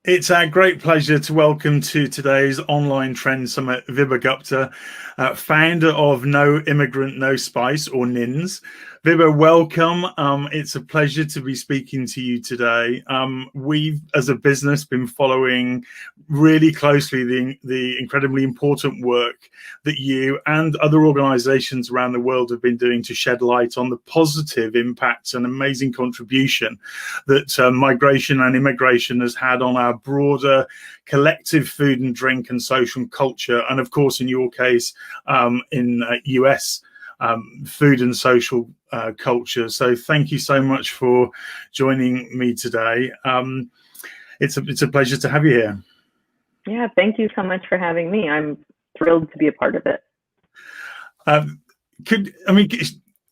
It's our great pleasure to welcome to today's online trend summit Vibha Gupta, founder of No Immigrant No Spice, or NINS. Vibha, welcome. It's a pleasure to be speaking to you today. We've, as a business, been following really closely the incredibly important work that you and other organizations around the world have been doing to shed light on the positive impacts and amazing contribution that migration and immigration has had on our broader collective food and drink and social culture, and of course in your case in US food and social culture. So thank you so much for joining me today. It's a pleasure to have you here. Yeah, thank you so much for having me. I'm thrilled to be a part of it.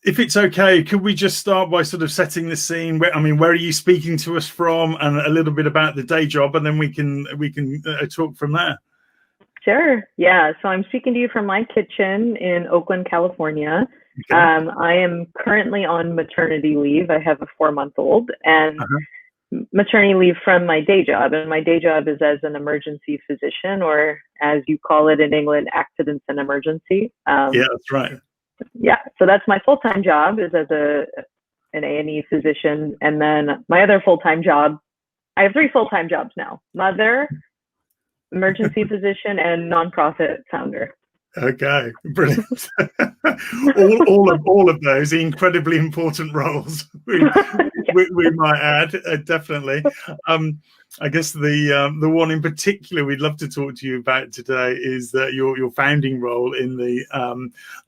If it's okay, could we just start by sort of setting the scene? Where are you speaking to us from, and a little bit about the day job, and then we can talk from there. Sure. Yeah. So I'm speaking to you from my kitchen in Oakland, California. Okay. I am currently on maternity leave. I have a 4-month-old, and maternity leave from my day job. And my day job is as an emergency physician, or as you call it in England, accidents and emergency. Yeah, that's right. Yeah, so that's my full-time job, is as an A&E physician. And then my other full-time job, I have 3 full-time jobs now: mother, emergency physician, and nonprofit founder. Okay, brilliant. all of those incredibly important roles. We might add, definitely. I guess the one in particular we'd love to talk to you about today is your founding role in the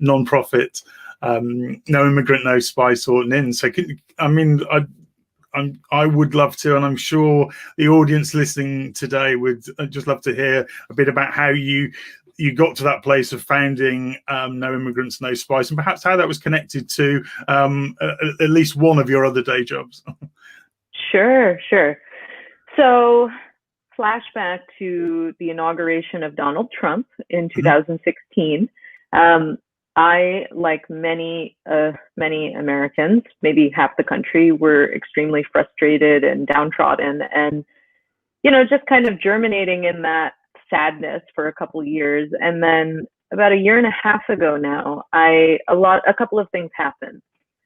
nonprofit No Immigrant No Spice, or NIN. So I would love to, and I'm sure the audience listening today would just love to hear a bit about how you got to that place of founding No Immigrants No Spice, and perhaps how that was connected to at least one of your other day jobs. Sure. So, flashback to the inauguration of Donald Trump in 2016. I, like many Americans, maybe half the country, were extremely frustrated and downtrodden, and just kind of germinating in that sadness for a couple of years. And then about 1.5 years ago now, a couple of things happened.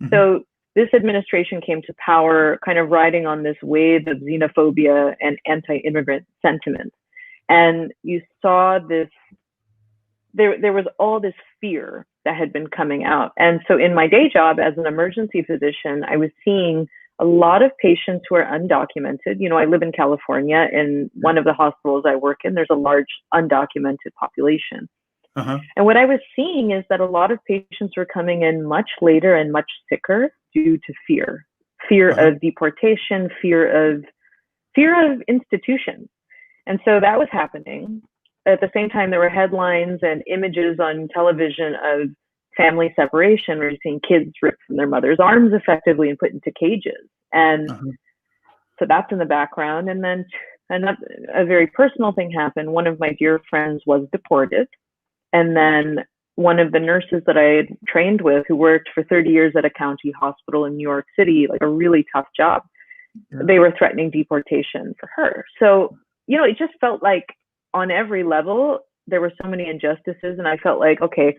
So this administration came to power kind of riding on this wave of xenophobia and anti-immigrant sentiment. And you saw this, there was all this fear that had been coming out. And so in my day job as an emergency physician, I was seeing a lot of patients who are undocumented. I live in California, and one of the hospitals I work in, there's a large undocumented population. And what I was seeing is that a lot of patients were coming in much later and much sicker due to fear of deportation, fear of institutions. And so that was happening. At the same time, there were headlines and images on television of family separation, where you're seeing kids ripped from their mother's arms effectively and put into cages. And so that's in the background. And then a very personal thing happened. One of my dear friends was deported. And then one of the nurses that I had trained with, who worked for 30 years at a county hospital in New York City, like a really tough job, they were threatening deportation for her. So, it just felt like on every level, there were so many injustices. And I felt like, okay,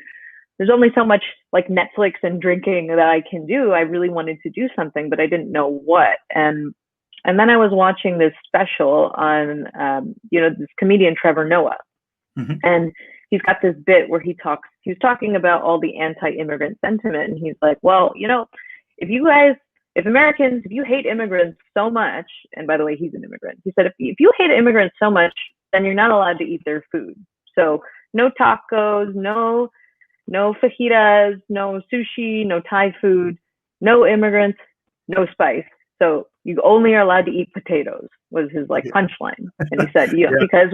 there's only so much like Netflix and drinking that I can do. I really wanted to do something, but I didn't know what. And then I was watching this special on, this comedian, Trevor Noah. And he's got this bit where he's talking about all the anti-immigrant sentiment. And he's like, well, if you hate immigrants so much, and by the way, he's an immigrant. He said, if you hate immigrants so much, then you're not allowed to eat their food. So no tacos, no fajitas, no sushi, no Thai food, no immigrants, no spice. So you only are allowed to eat potatoes, was his punchline. And he said, because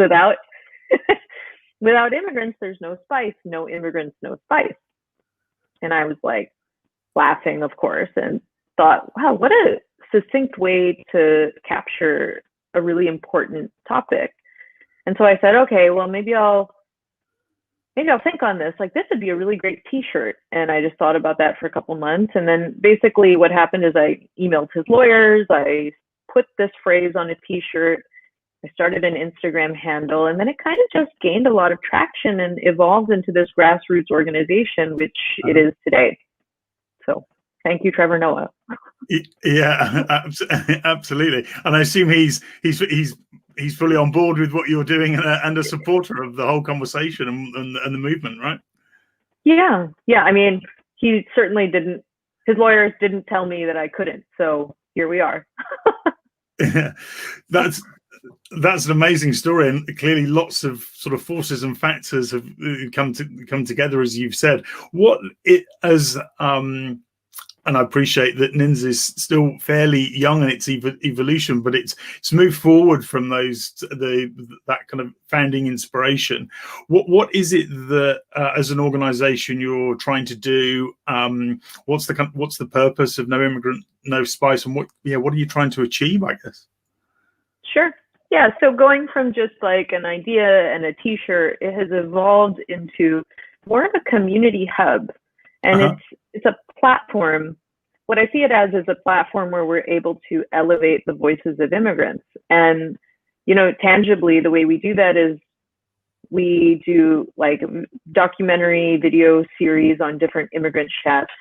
without immigrants, there's no spice. No immigrants, no spice. And I was like laughing, of course, and thought, wow, what a succinct way to capture a really important topic. And so I said, okay, well, maybe I'll think on this. Like, this would be a really great T-shirt. And I just thought about that for a couple months. And then basically what happened is I emailed his lawyers. I put this phrase on a T-shirt. I started an Instagram handle, and then it kind of just gained a lot of traction and evolved into this grassroots organization, which it is today. So thank you, Trevor Noah. Yeah, absolutely. And I assume he's fully on board with what you're doing and a supporter of the whole conversation and the movement, right? Yeah. I mean, he certainly didn't. His lawyers didn't tell me that I couldn't. So here we are. Yeah, that's an amazing story, and clearly lots of sort of forces and factors have come together, as you've said. What it as and I appreciate that NINS is still fairly young in its evolution, but it's moved forward from that kind of founding inspiration. What is it that as an organisation you're trying to do? What's the purpose of No Immigrant No Spice, and what are you trying to achieve, I guess? Sure. Yeah. So going from just like an idea and a T-shirt, it has evolved into more of a community hub. And it's a platform. What I see it as is a platform where we're able to elevate the voices of immigrants. And, tangibly, the way we do that is we do like documentary video series on different immigrant chefs.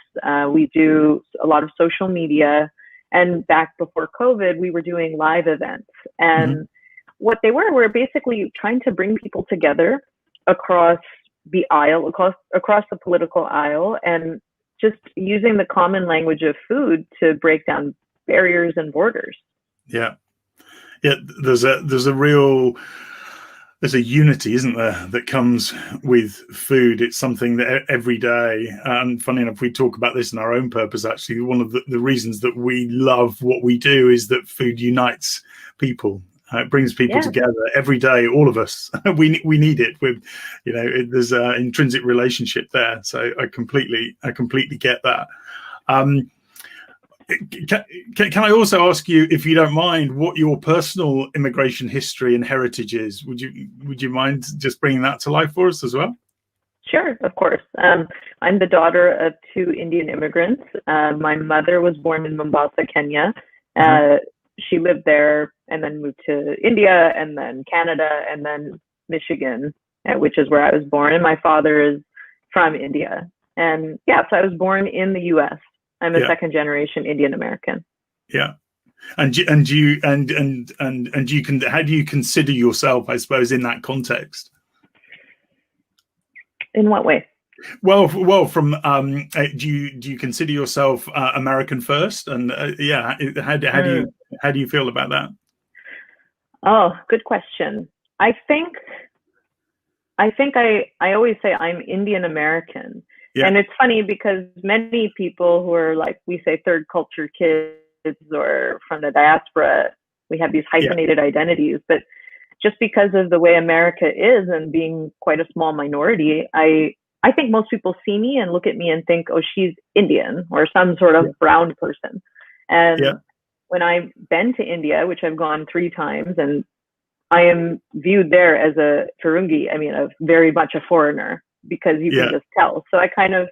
We do a lot of social media. And back before COVID, we were doing live events. And what they were basically trying to bring people together across the aisle, across the political aisle, and just using the common language of food to break down barriers and borders. Yeah. There's a unity, isn't there, that comes with food. It's something that every day, and funny enough, we talk about this in our own purpose. Actually, one of the reasons that we love what we do is that food unites people. It brings people together every day. All of us, we need it. With, there's an intrinsic relationship there. So I completely get that. Can I also ask you, if you don't mind, what your personal immigration history and heritage is? Would you mind just bringing that to life for us as well? Sure, of course. I'm the daughter of 2 Indian immigrants. My mother was born in Mombasa, Kenya. She lived there and then moved to India and then Canada and then Michigan, which is where I was born. And my father is from India. And so I was born in the U.S. I'm a second generation Indian American. Yeah. And how do you consider yourself, I suppose, in that context? In what way? Well, from do you consider yourself American first? And how do you feel about that? Oh, good question. I think I always say I'm Indian American. Yeah. And it's funny because many people who are like, we say third culture kids or from the diaspora, we have these hyphenated identities, but just because of the way America is and being quite a small minority, I think most people see me and look at me and think, oh, she's Indian or some sort of brown person. And when I've been to India, which I've gone 3 times, and I am viewed there as a Turungi, a very much a foreigner, because you can just tell. So I kind of,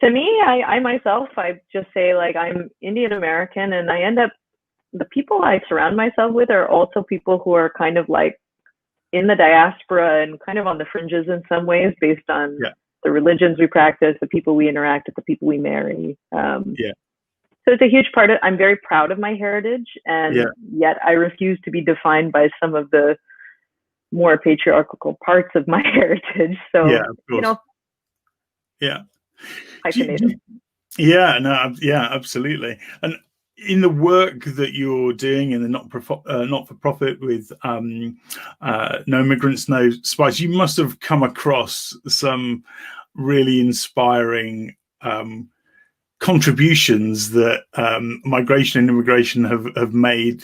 to me, I myself, I just say like I'm Indian American, and I end up, the people I surround myself with are also people who are kind of like in the diaspora and kind of on the fringes in some ways based on the religions we practice, the people we interact with, the people we marry. So it's a huge part of, I'm very proud of my heritage, and yet I refuse to be defined by some of the more patriarchal parts of my heritage. So, hyphenated. Absolutely. And in the work that you're doing in the not-for-profit with No Immigrants No Spice, you must have come across some really inspiring contributions that migration and immigration have made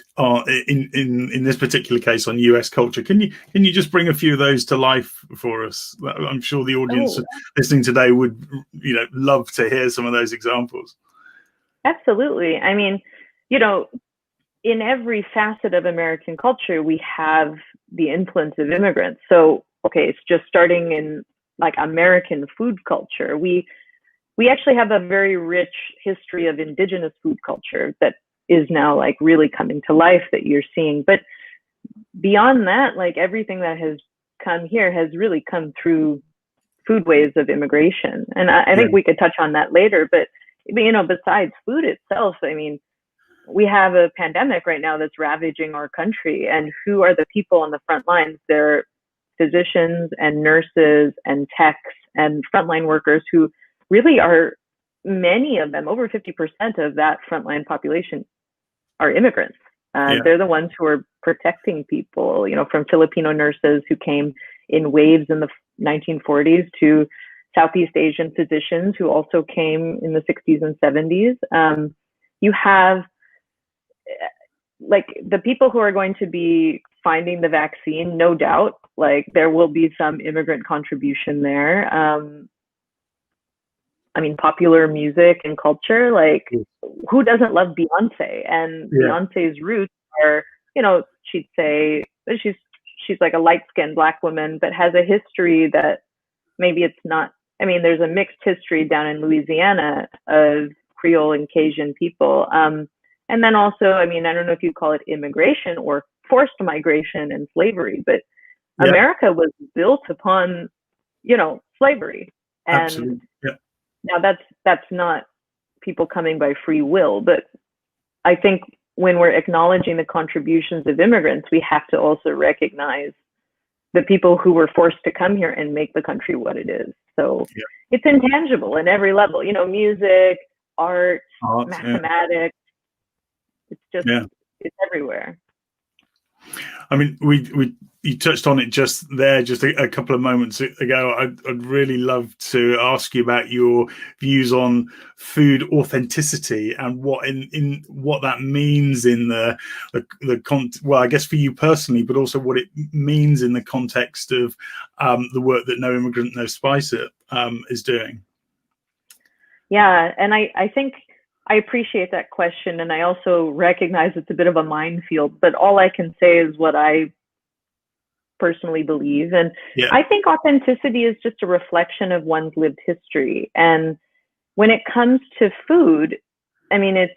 in this particular case on US culture. Can you just bring a few of those to life for us? I'm sure the audience listening today would love to hear some of those examples. Absolutely. In every facet of American culture, we have the influence of immigrants. So, it's just starting in like American food culture. We actually have a very rich history of indigenous food culture that is now like really coming to life that you're seeing. But beyond that, like everything that has come here has really come through foodways of immigration. And I think we could touch on that later, but you know, besides food itself, I mean, we have a pandemic right now that's ravaging our country, and who are the people on the front lines? They're physicians and nurses and techs and frontline workers who really are, many of them, over 50% of that frontline population are immigrants. They're the ones who are protecting people, you know, from Filipino nurses who came in waves in the 1940s to Southeast Asian physicians who also came in the 60s and 70s. You have like the people who are going to be finding the vaccine, no doubt, like there will be some immigrant contribution there. I mean, popular music and culture, like who doesn't love Beyonce? And Beyonce's roots are, you know, she'd say she's like a light-skinned Black woman, but has a history that maybe it's not. I mean, there's a mixed history down in Louisiana of Creole and Cajun people. And then also, I mean, I don't know if you call it immigration or forced migration and slavery, but America was built upon, you know, slavery. And absolutely. Now that's not people coming by free will, but I think when we're acknowledging the contributions of immigrants, we have to also recognize the people who were forced to come here and make the country what it is. So it's intangible in every level, you know, music, art, mathematics. It's just, it's everywhere. I mean, you touched on it just there, just a couple of moments ago. I'd really love to ask you about your views on food authenticity and what in what that means in well, I guess for you personally, but also what it means in the context of the work that No Immigrant No Spice is doing. Yeah, and I think I appreciate that question, and I also recognize it's a bit of a minefield, but all I can say is what I personally believe. And I think authenticity is just a reflection of one's lived history. And when it comes to food, I mean, I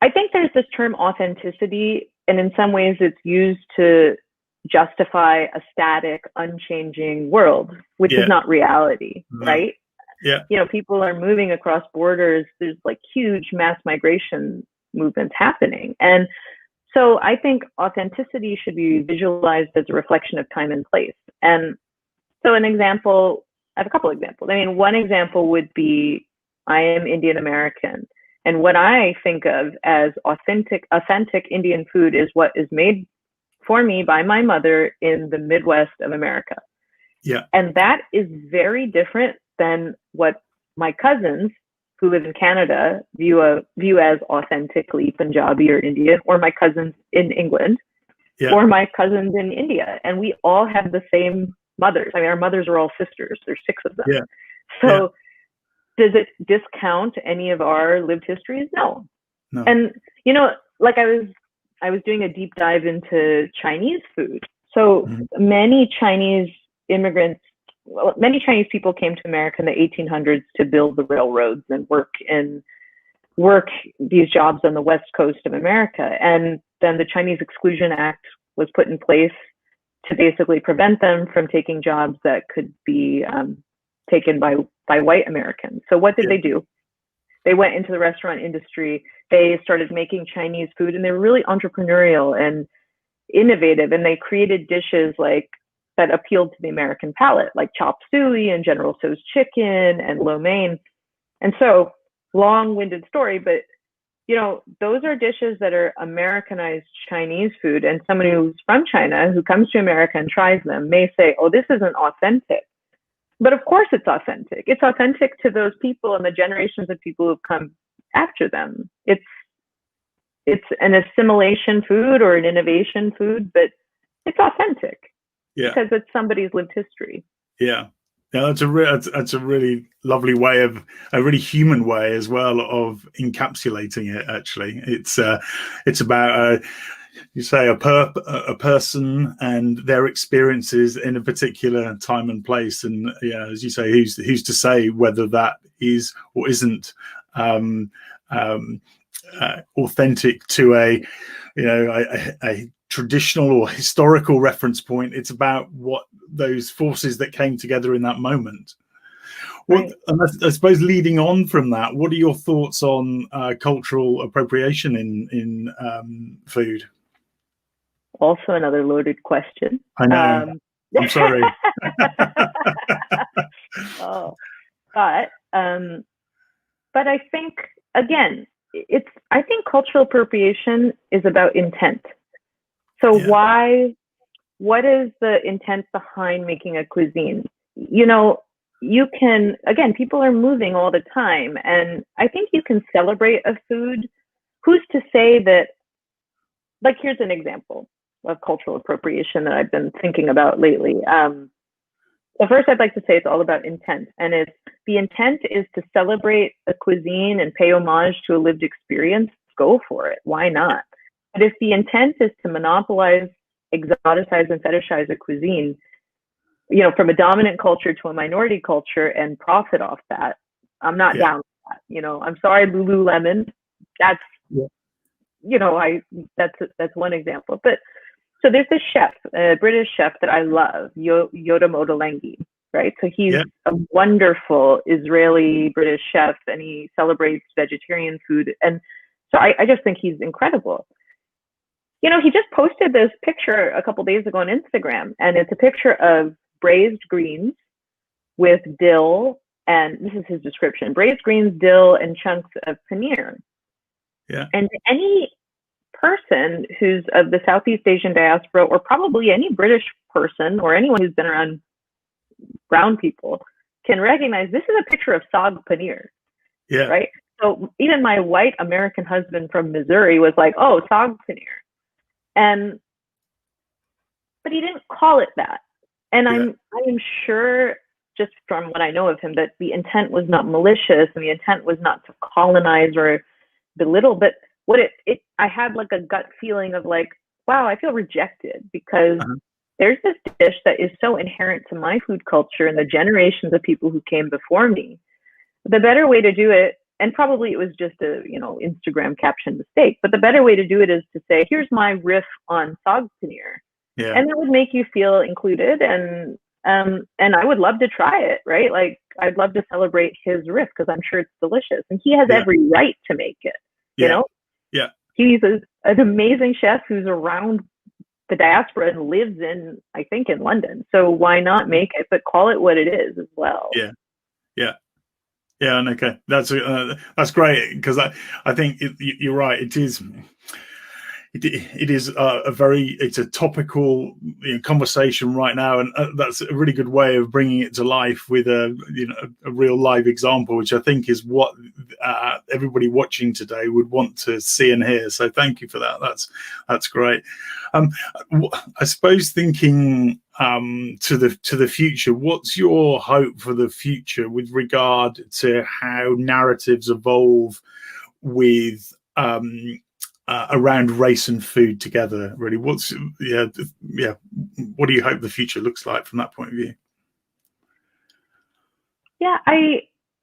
think there's this term authenticity, and in some ways it's used to justify a static, unchanging world, which is not reality, right? Yeah. You know, people are moving across borders. There's like huge mass migration movements happening. And so I think authenticity should be visualized as a reflection of time and place. And so an example, I have a couple examples. I mean, one example would be I am Indian American. And what I think of as authentic Indian food is what is made for me by my mother in the Midwest of America. Yeah. And that is very different than what my cousins who live in Canada view as authentically Punjabi or Indian, or my cousins in England, or my cousins in India. And we all have the same mothers. I mean, our mothers are all sisters. There's 6 of them. Yeah. So does it discount any of our lived histories? No. And, you know, like I was doing a deep dive into Chinese food. So many Chinese immigrants, many Chinese people came to America in the 1800s to build the railroads and work these jobs on the west coast of America. And then the Chinese Exclusion Act was put in place to basically prevent them from taking jobs that could be taken by white Americans. So what did they do? They went into the restaurant industry. They started making Chinese food, and they were really entrepreneurial and innovative. And they created dishes like that appealed to the American palate, like chop suey and General Tso's chicken and lo mein. And so, long-winded story, but you know, those are dishes that are Americanized Chinese food. And someone who's from China who comes to America and tries them may say, "Oh, this isn't authentic." But of course it's authentic. It's authentic to those people and the generations of people who've come after them. It's an assimilation food or an innovation food, but it's authentic. Because it's somebody's lived history. Yeah, that's a really lovely way a really human way as well of encapsulating it. Actually, it's about you say a person and their experiences in a particular time and place, and as you say, who's to say whether that is or isn't authentic to a traditional or historical reference point. It's about what those forces that came together in that moment. Right. And I suppose leading on from that, what are your thoughts on cultural appropriation in food? Also another loaded question. I know. I'm sorry. But I think, again, I think cultural appropriation is about intent. So what is the intent behind making a cuisine? You can, again, people are moving all the time, and I think you can celebrate a food. Who's to say that, like, here's an example of cultural appropriation that I've been thinking about lately. So first, I'd like to say it's all about intent. And if the intent is to celebrate a cuisine and pay homage to a lived experience, go for it. Why not? But if the intent is to monopolize, exoticize, and fetishize a cuisine, from a dominant culture to a minority culture and profit off that, I'm not down with that. I'm sorry, Lululemon. That's, that's one example. But so there's this chef, a British chef that I love, Yoda Modalengi, right? So he's a wonderful Israeli British chef, and he celebrates vegetarian food. And so I just think he's incredible. He just posted this picture a couple days ago on Instagram, and it's a picture of braised greens with dill, and this is his description: braised greens, dill, and chunks of paneer. Yeah. And any person who's of the Southeast Asian diaspora, or probably any British person or anyone who's been around brown people, can recognize this is a picture of saag paneer. Yeah. Right. So even my white American husband from Missouri was like, "Oh, saag paneer," but he didn't call it that. And I'm sure, just from what I know of him, that the intent was not malicious, and the intent was not to colonize or belittle, but I had like a gut feeling of like, wow, I feel rejected, because there's this dish that is so inherent to my food culture and the generations of people who came before me. The better way to do it, and probably it was just a Instagram caption mistake, but the better way to do it is to say, here's my riff on saag paneer. Yeah. And that would make you feel included, and I would love to try it, right? Like, I'd love to celebrate his riff, because I'm sure it's delicious, and he has every right to make it. You know? Yeah. He's an amazing chef who's around the diaspora and lives in London. So why not make it, but call it what it is as well? Yeah. And okay, that's great, because I think you're right. It is it's a topical conversation right now, and that's a really good way of bringing it to life with a real live example, which I think is what everybody watching today would want to see and hear. So thank you for that. That's great. I suppose thinking to the future, what's your hope for the future with regard to how narratives evolve with around race and food together? Really, what do you hope the future looks like from that point of view?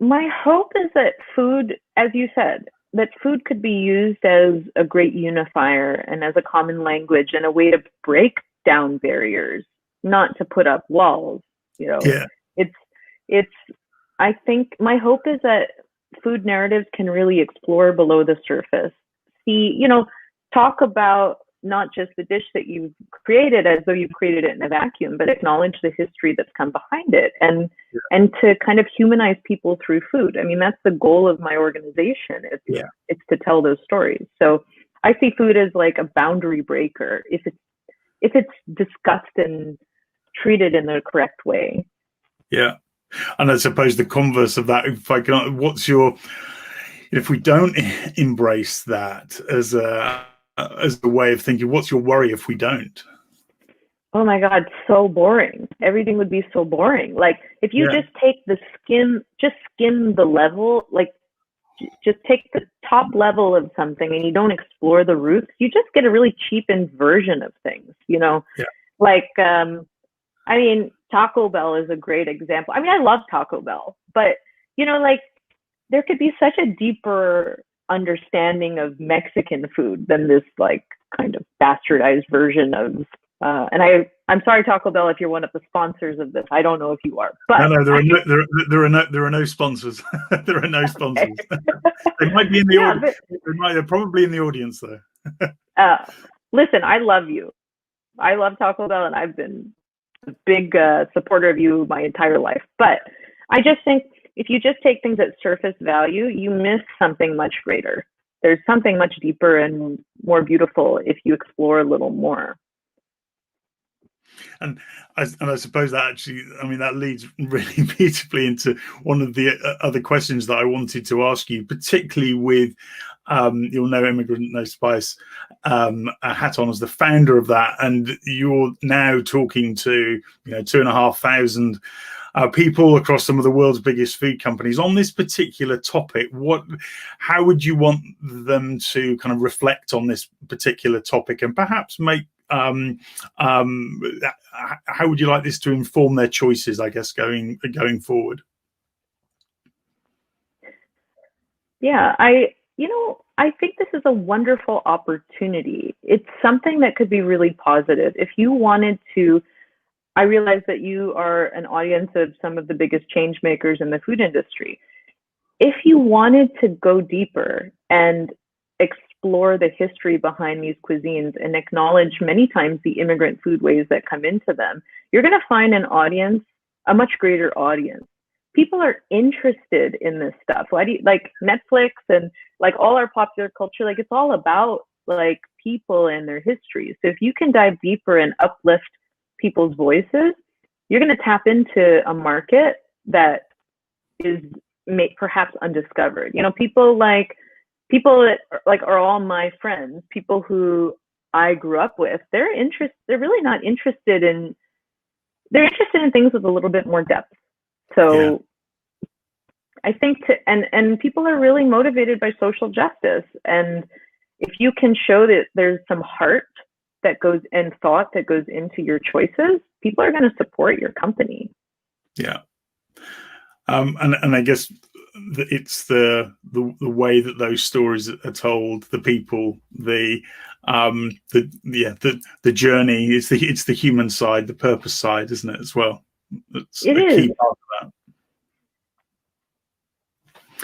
My hope is that food, as you said, that food could be used as a great unifier and as a common language and a way to break down barriers, not to put up walls. I think my hope is that food narratives can really explore below the surface. See, talk about not just the dish that you've created as though you've created it in a vacuum, but acknowledge the history that's come behind it, and to kind of humanize people through food. I mean, that's the goal of my organization. It's to tell those stories. So I see food as like a boundary breaker if it's discussed and treated in the correct way. Yeah. And I suppose the converse of that, if we don't embrace that as a way of thinking, what's your worry if we don't? Oh my God, so boring. Everything would be so boring. Like, if you just take skim the level, like just take the top level of something and you don't explore the roots, you just get a really cheapened version of things, Like, I mean, Taco Bell is a great example. I mean, I love Taco Bell, but, like, there could be such a deeper understanding of Mexican food than this like kind of bastardized version of. And I'm sorry, Taco Bell, if you're one of the sponsors of this. I don't know if you are, but no, there are no sponsors. There are no sponsors. They might be in the audience. They're probably in the audience though. Listen, I love you. I love Taco Bell, and I've been a big supporter of you my entire life. But I just think if you just take things at surface value, you miss something much greater. There's something much deeper and more beautiful if you explore a little more. And I suppose that actually, I mean, that leads really beautifully into one of the other questions that I wanted to ask you, particularly with, you'll know Immigrant No Spice hat on as the founder of that. And you're now talking to, 2,500 people across some of the world's biggest food companies on this particular topic. How would you want them to kind of reflect on this particular topic and perhaps make, how would you like this to inform their choices, I guess, going forward? Yeah, I think this is a wonderful opportunity. It's something that could be really positive. If you wanted to, I realize that you are an audience of some of the biggest change makers in the food industry. If you wanted to go deeper and explore the history behind these cuisines and acknowledge many times the immigrant foodways that come into them, you're going to find an audience, a much greater audience. People are interested in this stuff. Why do you, like Netflix and like all our popular culture, like it's all about like people and their histories. So if you can dive deeper and uplift people's voices, you're going to tap into a market that is perhaps undiscovered. People that are all my friends, people who I grew up with, they're really not interested in, they're interested in things with a little bit more depth. So yeah. I think and people are really motivated by social justice. And if you can show that there's some heart that goes and thought that goes into your choices, people are going to support your company. Yeah. And I guess it's the way that those stories are told, the people, the journey. It's the human side, the purpose side, isn't it, as well? It's a key part of that.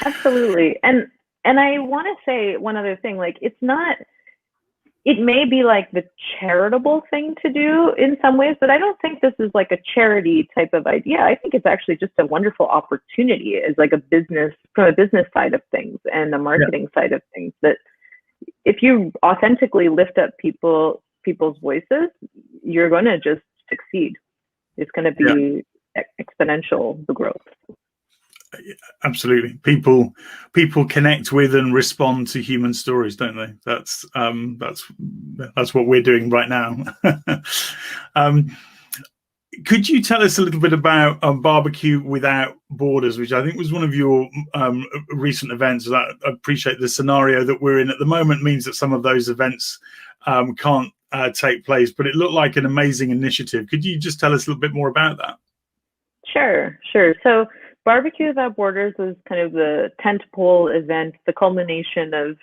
Absolutely. And I want to say one other thing, like it may be like the charitable thing to do in some ways, but I don't think this is like a charity type of idea. I think it's actually just a wonderful opportunity as like a business, from a business side of things and the marketing side of things, that if you authentically lift up people's voices, you're going to just succeed. It's going to be exponential, the growth. Absolutely. People connect with and respond to human stories, don't they? That's what we're doing right now. Could you tell us a little bit about BBQ Without Borders, which I think was one of your recent events? I appreciate the scenario that we're in at the moment means that some of those events can't take place, but it looked like an amazing initiative. Could you just tell us a little bit more about that? Sure. So BBQ Without Borders was kind of the tentpole event, the culmination of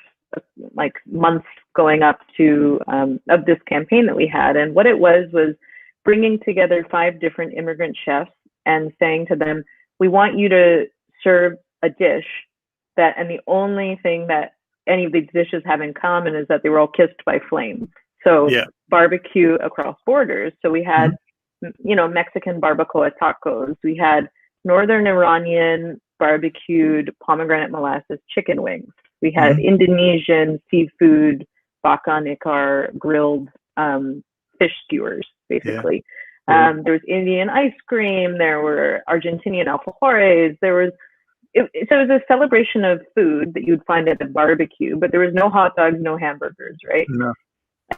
like months going up to of this campaign that we had. And what it was bringing together 5 different immigrant chefs and saying to them, we want you to serve a dish that, and the only thing that any of these dishes have in common is that they were all kissed by flame. So barbecue across borders. So we had, Mexican barbacoa tacos. We had Northern Iranian barbecued pomegranate molasses chicken wings. We had Indonesian seafood bakar ikar grilled fish skewers, basically. There was Indian ice cream. There were Argentinian alfajores. So it was a celebration of food that you'd find at a barbecue, but there was no hot dogs, no hamburgers, right? No.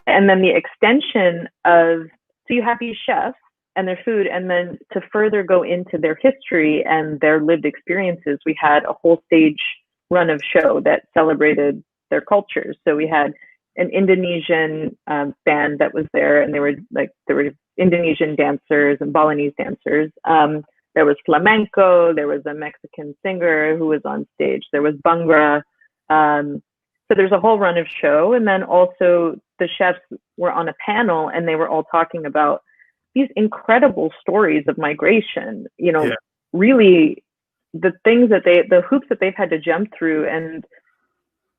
And then the extension of, so you have these chefs and their food, and then to further go into their history and their lived experiences, we had a whole stage run of show that celebrated their cultures. So we had an Indonesian band that was there, and there were Indonesian dancers and Balinese dancers. There was flamenco. There was a Mexican singer who was on stage. There was Bhangra. So there's a whole run of show, and then also the chefs were on a panel, and they were all talking about these incredible stories of migration. Really the hoops that they've had to jump through, and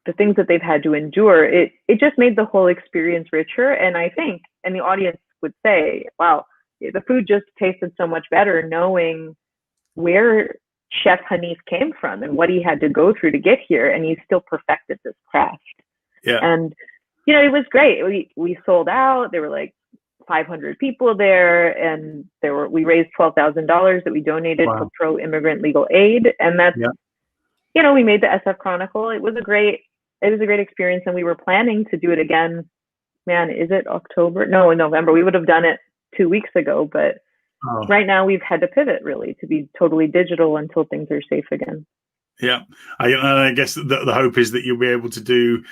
the things that they've had to endure. It just made the whole experience richer. And I think, and the audience would say, wow, the food just tasted so much better knowing where Chef Hanif came from and what he had to go through to get here, and he still perfected this craft. Yeah. And it was great. We sold out. There were like 500 people there, and we raised $12,000 that we donated for pro-immigrant legal aid, and that's we made the SF Chronicle. It was a great experience, and we were planning to do it again. Man, is it October? No, in November. We would have done it 2 weeks ago, but right now we've had to pivot really to be totally digital until things are safe again. Yeah, I guess the hope is that you'll be able to do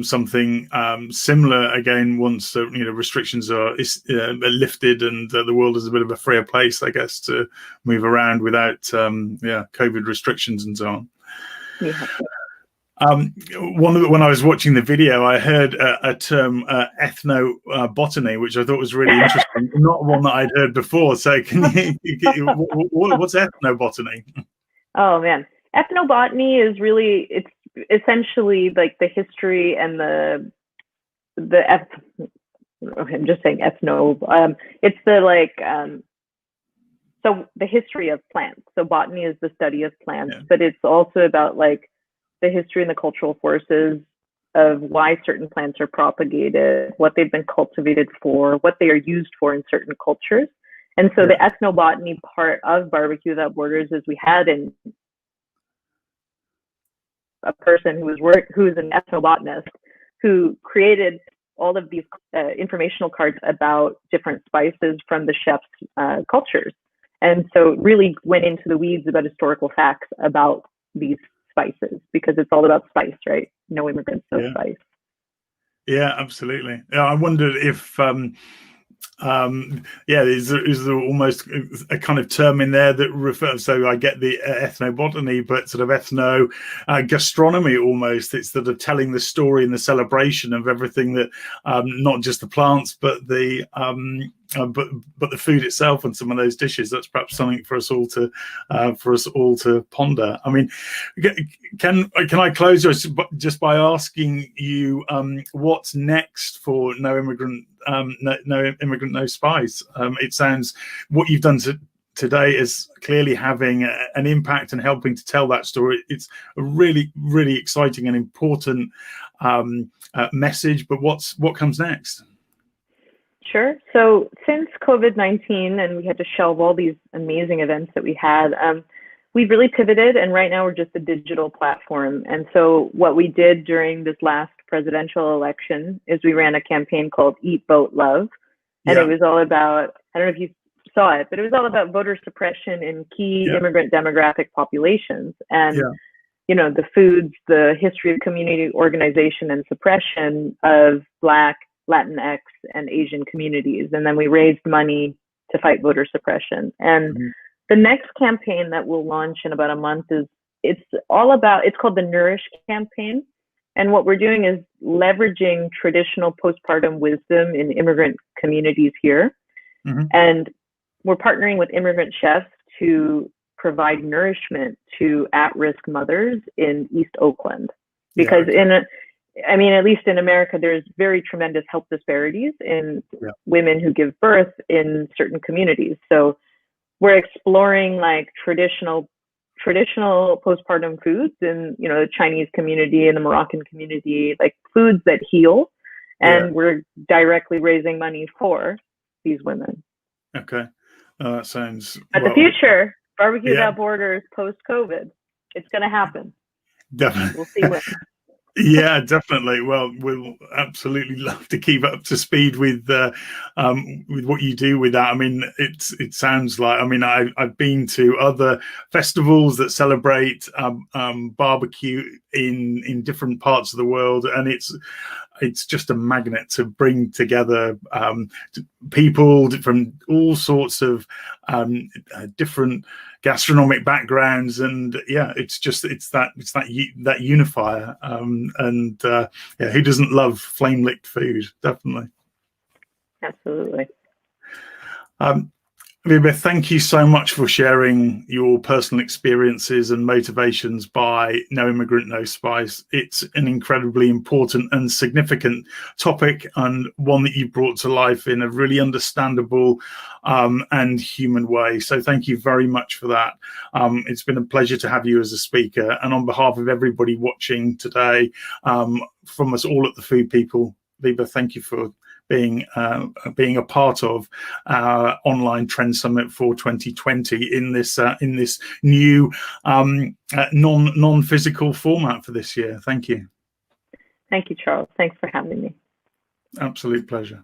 something similar again once restrictions are lifted and the world is a bit of a freer place, I guess, to move around without COVID restrictions and so on. Yeah. When I was watching the video, I heard a term, Ethno Botany, which I thought was really interesting. Not one that I'd heard before. So, what's Ethno Botany? Oh man, Ethno Botany is it's essentially like the history and I'm just saying ethno. It's so the history of plants. So botany is the study of plants, but it's also about like the history and the cultural forces of why certain plants are propagated, what they've been cultivated for, what they are used for in certain cultures. And so the ethnobotany part of BBQ Without Borders is we had a person who's an ethnobotanist who created all of these informational cards about different spices from the chef's cultures. And so it really went into the weeds about historical facts about these spices, because it's all about spice, right? No immigrants, no spice. Yeah, absolutely. Yeah, I wondered if is there almost a kind of term in there that refers, so I get the ethnobotany, but sort of ethno gastronomy almost. It's sort of telling the story and the celebration of everything that not just the plants but the food itself and some of those dishes. That's perhaps something for us all to ponder. I mean, can I close just by asking you what's next for No Immigrant No Spies? It sounds what you've done today is clearly having an impact and helping to tell that story. It's a really, really exciting and important message. But what comes next? Sure. So since COVID-19 and we had to shelve all these amazing events that we had, we've really pivoted, and right now we're just a digital platform. And so what we did during this last presidential election is we ran a campaign called Eat, Vote, Love. And it was all about, I don't know if you saw it, but it was all about voter suppression in key immigrant demographic populations. And, the foods, the history of community organization and suppression of Black, Latinx, and Asian communities. And then we raised money to fight voter suppression. And the next campaign that we'll launch in about a month it's called the Nourish campaign. And what we're doing is leveraging traditional postpartum wisdom in immigrant communities here. And we're partnering with immigrant chefs to provide nourishment to at-risk mothers in East Oakland. Because at least in America, there's very tremendous health disparities in women who give birth in certain communities. So we're exploring like traditional postpartum foods in, the Chinese community and the Moroccan community, like foods that heal. And we're directly raising money for these women. Okay. That sounds... But the future, BBQ Without Borders post-COVID, it's going to happen. Definitely. We'll see when. Yeah, definitely. Well, we'll absolutely love to keep up to speed with what you do with that. I mean, it sounds like, I've been to other festivals that celebrate barbecue in different parts of the world, and it's just a magnet to bring together people from all sorts of different gastronomic backgrounds, and it's that unifier, and who doesn't love flame licked food? Definitely. Absolutely. Vibha, thank you so much for sharing your personal experiences and motivations by No Immigrant No Spice. It's an incredibly important and significant topic, and one that you brought to life in a really understandable and human way. So thank you very much for that. It's been a pleasure to have you as a speaker. And on behalf of everybody watching today, from us all at the Food People, Vibha, thank you for being a part of our online trend summit for 2020 in this new non-physical format for this year. Thank you. Thank you, Charles. Thanks for having me. Absolute pleasure.